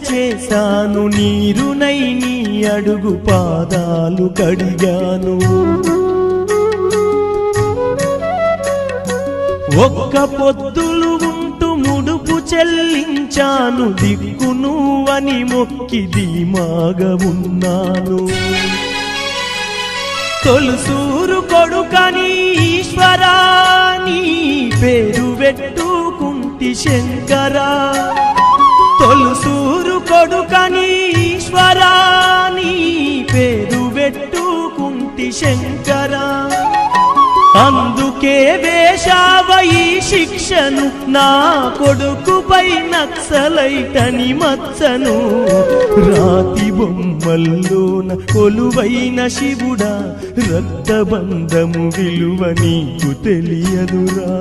చేశాను, నీరునై నీ అడుగు పాదాలు కడిగాను. ఒక్క పొద్దులు ఉంటూ ముడుపు చెల్లించాను, దిక్కు నువ్వని మొక్కి ధీమాగా ఉన్నాను. తొలుసూరు కొడుకని ఈశ్వరా నీ పేరు పెట్టుకుంటి శంకరా, తొలుసూరు కొడుకని ఈశ్వరా నీ పేరు పెట్టుకుంటి శంకరా. అందుకే వేశావయి శిక్షను, నా కొడుకుపై నక్సలైటని మచ్చను. రాతి బొమ్మల్లోన కొలువైన శివుడా, రక్తబంధము విలువ నీకు తెలియదురా.